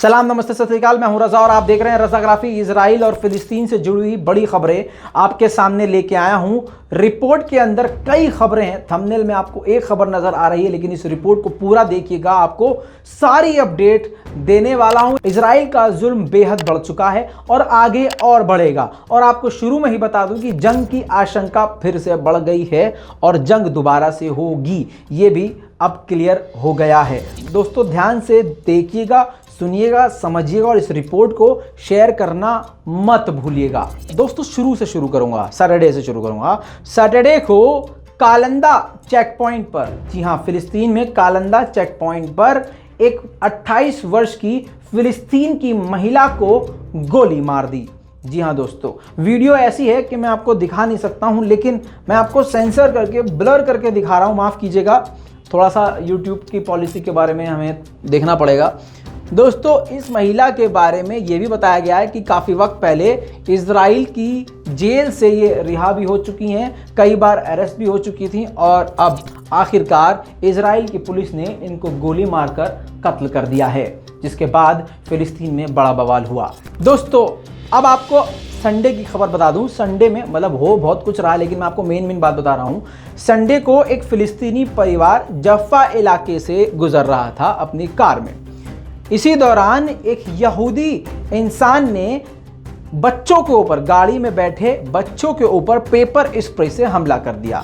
सलाम, नमस्ते, सत श्री अकाल। मैं हूं रजा और आप देख रहे हैं रजाग्राफी। इजराइल और फिलिस्तीन से जुड़ी हुई बड़ी खबरें आपके सामने लेके आया हूं। रिपोर्ट के अंदर कई खबरें हैं। थंबनेल में आपको एक खबर नजर आ रही है, लेकिन इस रिपोर्ट को पूरा देखिएगा, आपको सारी अपडेट देने वाला हूं। इजराइल का जुल्म बेहद बढ़ चुका है और आगे और बढ़ेगा। और आपको शुरू में ही बता दूं कि जंग की आशंका फिर से बढ़ गई है और जंग दोबारा से होगी, ये भी अब क्लियर हो गया है। दोस्तों ध्यान से देखिएगा, सुनिएगा, समझिएगा और इस रिपोर्ट को शेयर करना मत भूलिएगा। दोस्तों शुरू से शुरू करूंगा, सैटरडे से शुरू करूंगा। सैटरडे को कालंदा चेक पॉइंट पर, जी हां, फिलिस्तीन में कालंदा चेक पॉइंट पर एक 28 वर्ष की फिलिस्तीन की महिला को गोली मार दी। जी हां दोस्तों, वीडियो ऐसी है कि मैं आपको दिखा नहीं सकता हूं, लेकिन मैं आपको सेंसर करके, ब्लर करके दिखा रहा हूं। माफ कीजिएगा, थोड़ा सा YouTube की पॉलिसी के बारे में हमें देखना पड़ेगा। दोस्तों इस महिला के बारे में यह भी बताया गया है कि काफ़ी वक्त पहले इजराइल की जेल से ये रिहा भी हो चुकी हैं, कई बार अरेस्ट भी हो चुकी थी और अब आखिरकार इजराइल की पुलिस ने इनको गोली मारकर कत्ल कर दिया है, जिसके बाद फिलिस्तीन में बड़ा बवाल हुआ। दोस्तों अब आपको संडे की खबर बता दूं। संडे में मतलब हो बहुत कुछ रहा, लेकिन मैं आपको मेन बात बता रहा हूं। संडे को एक फिलिस्तीनी परिवार जफ्फा इलाके से गुजर रहा था अपनी कार में। इसी दौरान एक यहूदी इंसान ने बच्चों के ऊपर, गाड़ी में बैठे बच्चों के ऊपर पेपर स्प्रे से हमला कर दिया।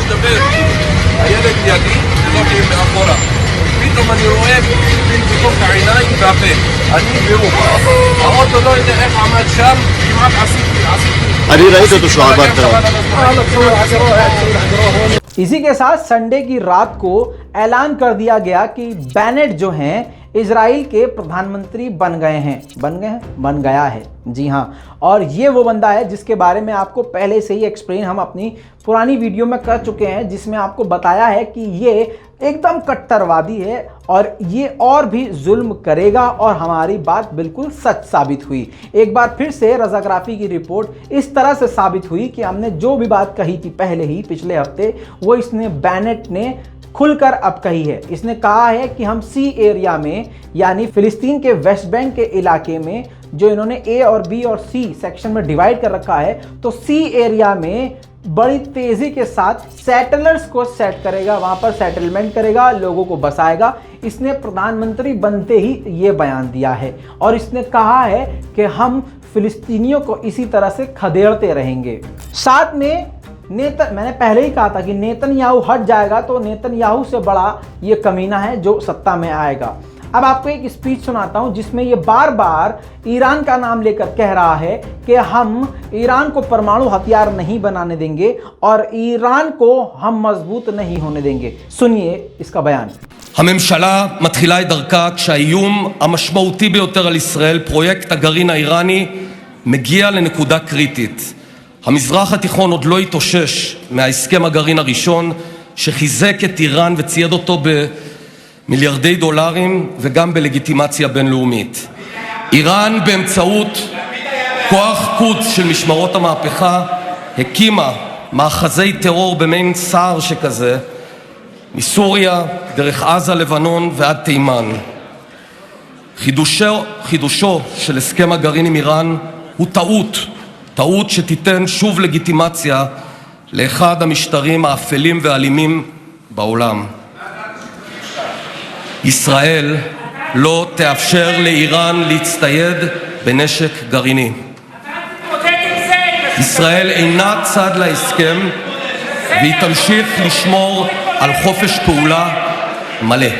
מדבר. הילד לידי, לא תהיה מאחורה. פתאום אני רואה פתאום את העיניים והפה. אני והוא. האוטו לא יודע איך עמד שם, כמעט עשיתי. אני ראיתי אותו שהוא עבר טרור. इसी के साथ संडे की रात को ऐलान कर दिया गया कि बेनेट जो हैं इजराइल के प्रधानमंत्री बन गया है। जी हाँ, और ये वो बंदा है जिसके बारे में आपको पहले से ही एक्सप्लेन हम अपनी पुरानी वीडियो में कर चुके हैं, जिसमें आपको बताया है कि ये एकदम कट्टरवादी है और ये और भी जुल्म करेगा और हमारी बात बिल्कुल सच साबित हुई। एक बार फिर से रजाग्राफी की रिपोर्ट इस तरह से साबित हुई कि हमने जो भी बात कही थी पहले ही पिछले हफ्ते, वो इसने बेनेट ने खुलकर अब कही है। इसने कहा है कि हम सी एरिया में, यानी फिलिस्तीन के वेस्ट बैंक के इलाके में, जो इन्होंने ए और बी और सी सेक्शन में डिवाइड कर रखा है, तो सी एरिया में बड़ी तेजी के साथ सेटलर्स को सेट करेगा, वहां पर सेटलमेंट करेगा, लोगों को बसाएगा। इसने प्रधानमंत्री बनते ही ये बयान दिया है और इसने कहा है कि हम फिलिस्तीनियों को इसी तरह से खदेड़ते रहेंगे। साथ में मैंने पहले ही कहा था कि नेतन्याहू हट जाएगा तो नेतन्याहू से बड़ा ये कमीना है जो सत्ता में आएगा। अब आपको एक स्पीच सुनाता हूं जिसमें ये बार बार ईरान का नाम लेकर कह रहा है कि हम ईरान को परमाणु हथियार नहीं बनाने देंगे और ईरान को हम मजबूत नहीं होने देंगे। सुनिए इसका बयान। הממשלה מתחילה את דרכה כשהאיום המשמעותי ביותר על ישראל, פרויקט הגרעין האיראני, מגיע לנקודה קריטית. המזרח התיכון עוד לא התאושש מההסכם הגרעין הראשון שחיזק את איראן וצייד אותו במיליארדי דולרים וגם בלגיטימציה בינלאומית. איראן באמצעות כוח קודס של משמרות המהפכה הקימה מאחזי טרור במין סער שכזה מסוריה דרך עזה, לבנון ועד תימן. חידושו של הסכם הגרעין עם איראן הוא טעות שתיתן שוב לגיטימציה לאחד המשטרים האפלים והאלימים בעולם. ישראל לא תאפשר לאיראן להצטייד בנשק גרעיני. ישראל אינה צד להסכם והיא תמשיך לשמור על חופש פעולה מלא.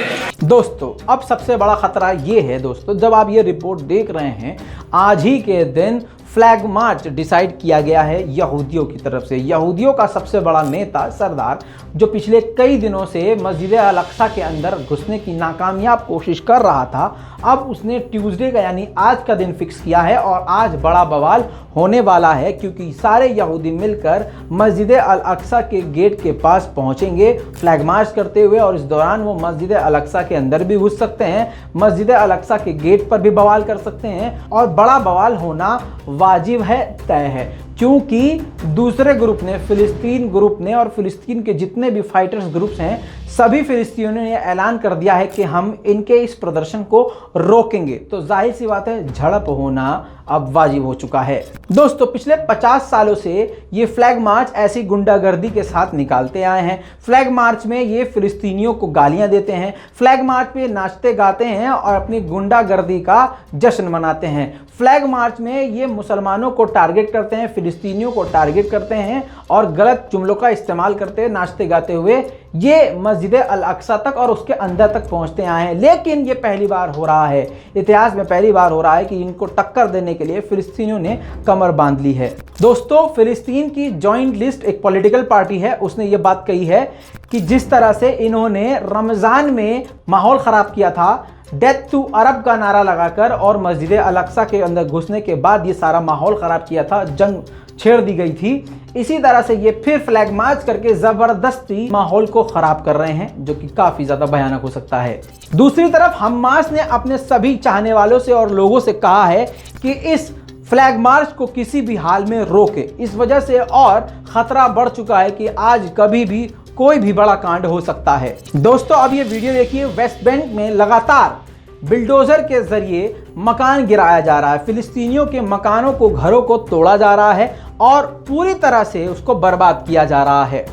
दोस्तों अब सबसे बड़ा खतरा ये है दोस्तों, जब आप ये रिपोर्ट देख रहे हैं, आज ही के दिन फ्लैग मार्च डिसाइड किया गया है यहूदियों की तरफ से। यहूदियों का सबसे बड़ा नेता सरदार, जो पिछले कई दिनों से मस्जिद अल अक्सा के अंदर घुसने की नाकामयाब कोशिश कर रहा था, अब उसने ट्यूसडे का यानी आज का दिन फिक्स किया है और आज बड़ा बवाल होने वाला है, क्योंकि सारे यहूदी मिलकर मस्जिद अल अक्सा के गेट के पास पहुंचेंगे फ्लैग मार्च करते हुए, और इस दौरान वो मस्जिद अल अक्सा के अंदर भी घुस सकते हैं, मस्जिद अल अक्सा के गेट पर भी बवाल कर सकते हैं, और बड़ा बवाल होना वाजिब है, तय है, क्योंकि दूसरे ग्रुप ने, फिलिस्तीन ग्रुप ने और फिलिस्तीन के जितने भी फाइटर्स ग्रुप्स हैं, सभी फिलिस्तीनियों ने ऐलान कर दिया है कि हम इनके इस प्रदर्शन को रोकेंगे। तो जाहिर सी बात है, झड़प होना अब वाजिब हो चुका है। दोस्तों, पिछले 50 सालों से ये फ्लैग मार्च ऐसी गुंडागर्दी के साथ निकालते आए हैं। फ्लैग मार्च में ये फिलिस्तीनियों को गालियां देते हैं, फ्लैग मार्च पे नाचते गाते हैं और अपनी गुंडागर्दी का जश्न मनाते हैं। फ्लैग मार्च में ये मुसलमानों को टारगेट करते हैं, फिलिस्तीनियों को टारगेट करते हैं और गलत जुमलों का इस्तेमाल करते हैं, नाचते गाते हुए ये मस्जिद अल अक्सा तक और उसके अंदर तक पहुंचते आए हैं। लेकिन ये पहली बार हो रहा है, इतिहास में पहली बार हो रहा है कि इनको टक्कर देने के लिए फिलिस्तीनियों ने कमर बांध ली है। दोस्तों, फिलिस्तीन की जॉइंट लिस्ट एक पॉलिटिकल पार्टी है, उसने ये बात कही है कि जिस तरह से इन्होंने रमज़ान में माहौल ख़राब किया था, डेथ टू अरब का नारा लगाकर और मस्जिद अल अक्सा के अंदर घुसने के बाद ये सारा माहौल ख़राब किया था, जंग छेड़ दी गई थी, इसी तरह से ये फिर फ्लैग मार्च करके ज़बरदस्ती माहौल को ख़राब कर रहे हैं, जो कि काफ़ी ज़्यादा भयानक हो सकता है। दूसरी तरफ हमास ने अपने सभी चाहने वालों से और लोगों से कहा है कि इस फ्लैग मार्च को किसी भी हाल में रोके, इस वजह से और ख़तरा बढ़ चुका है कि आज कभी भी कोई भी बड़ा कांड हो सकता है। दोस्तों, अब ये वीडियो देखिए। वेस्ट बैंक में लगातार बिल्डोजर के जरिए मकान गिराया जा रहा है, फिलिस्तीनियों के मकानों को, घरों को तोड़ा जा रहा है और पूरी तरह से उसको बर्बाद किया जा रहा है।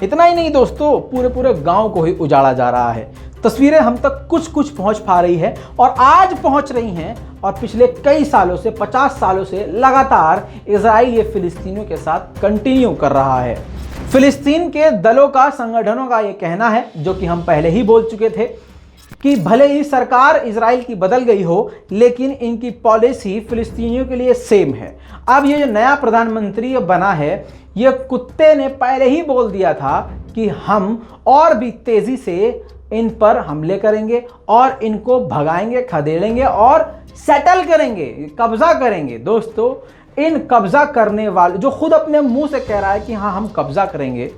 इतना ही नहीं दोस्तों, पूरे पूरे गांव को ही उजाड़ा जा रहा है। तस्वीरें हम तक कुछ कुछ पहुंच पा रही है और आज पहुंच रही हैं, और पिछले कई सालों से, 50 सालों से लगातार इजराइल ये फिलिस्तीनियों के साथ कंटिन्यू कर रहा है। फिलिस्तीन के दलों का, संगठनों का ये कहना है, जो कि हम पहले ही बोल चुके थे, कि भले ही सरकार इजराइल की बदल गई हो, लेकिन इनकी पॉलिसी फिलिस्तीनियों के लिए सेम है। अब ये जो नया प्रधानमंत्री बना है, ये कुत्ते ने पहले ही बोल दिया था कि हम और भी तेजी से इन पर हमले करेंगे और इनको भगाएंगे, खदेड़ेंगे और सेटल करेंगे, कब्जा करेंगे। दोस्तों, इन कब्जा करने वाले, जो खुद अपने मुंह से कह रहा है कि हाँ हम कब्जा करेंगे,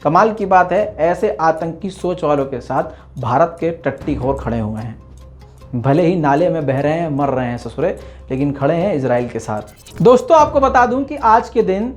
कमाल की बात है, ऐसे आतंकी सोच वालों के साथ भारत के टट्टीखोर खड़े हुए हैं। भले ही नाले में बह रहे हैं, मर रहे हैं ससुरे, लेकिन खड़े हैं इजराइल के साथ। दोस्तों, आपको बता दूं कि आज के दिन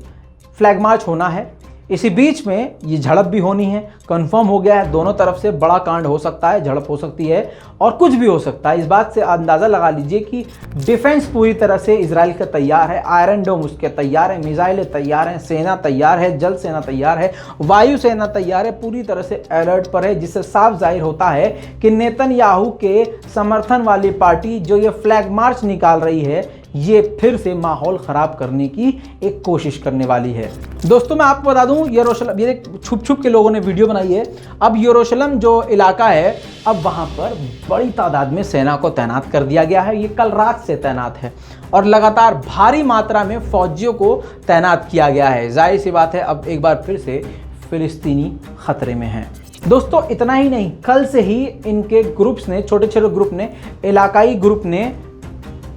फ्लैग मार्च होना है, इसी बीच में ये झड़प भी होनी है, कंफर्म हो गया है। दोनों तरफ से बड़ा कांड हो सकता है, झड़प हो सकती है और कुछ भी हो सकता है। इस बात से अंदाज़ा लगा लीजिए कि डिफेंस पूरी तरह से इजराइल का तैयार है, आयरन डोम उसके तैयार है, मिसाइलें तैयार हैं, सेना तैयार है, जल सेना तैयार है, वायु सेना तैयार है, पूरी तरह से अलर्ट पर है, जिससे साफ जाहिर होता है कि नेतन्याहू के समर्थन वाली पार्टी जो ये फ्लैग मार्च निकाल रही है, ये फिर से माहौल ख़राब करने की एक कोशिश करने वाली है। दोस्तों, मैं आपको बता दूं, यरूशलेम, ये छुप छुप के लोगों ने वीडियो बनाई है। अब यरूशलेम जो इलाका है, अब वहाँ पर बड़ी तादाद में सेना को तैनात कर दिया गया है। ये कल रात से तैनात है और लगातार भारी मात्रा में फौजियों को तैनात किया गया है। जाहिर सी बात है, अब एक बार फिर से फिलिस्तीनी खतरे में हैं। दोस्तों, इतना ही नहीं, कल से ही इनके ग्रुप्स ने, छोटे छोटे ग्रुप ने, इलाकाई ग्रुप ने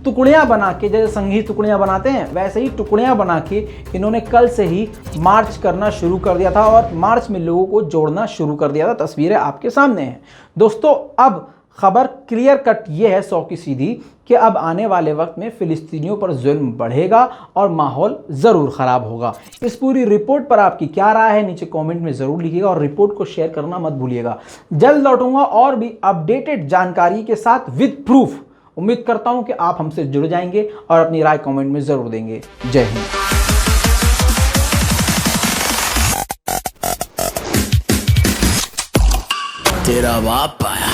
टुकड़ियाँ बना के, जैसे संघी टुकड़ियाँ बनाते हैं, वैसे ही टुकड़ियाँ बना के इन्होंने कल से ही मार्च करना शुरू कर दिया था और मार्च में लोगों को जोड़ना शुरू कर दिया था। तस्वीरें आपके सामने हैं। दोस्तों, अब खबर क्लियर कट ये है, 100 की सीधी, कि अब आने वाले वक्त में फिलिस्तीनियों पर जुल्म बढ़ेगा और माहौल ज़रूर ख़राब होगा। इस पूरी रिपोर्ट पर आपकी क्या राय है, नीचे कमेंट में ज़रूर लिखिएगा और रिपोर्ट को शेयर करना मत भूलिएगा। जल्द लौटूंगा और भी अपडेटेड जानकारी के साथ विद प्रूफ। उम्मीद करता हूं कि आप हमसे जुड़ जाएंगे और अपनी राय कमेंट में ज़रूर देंगे। जय हिंद। तेरा बाप आया।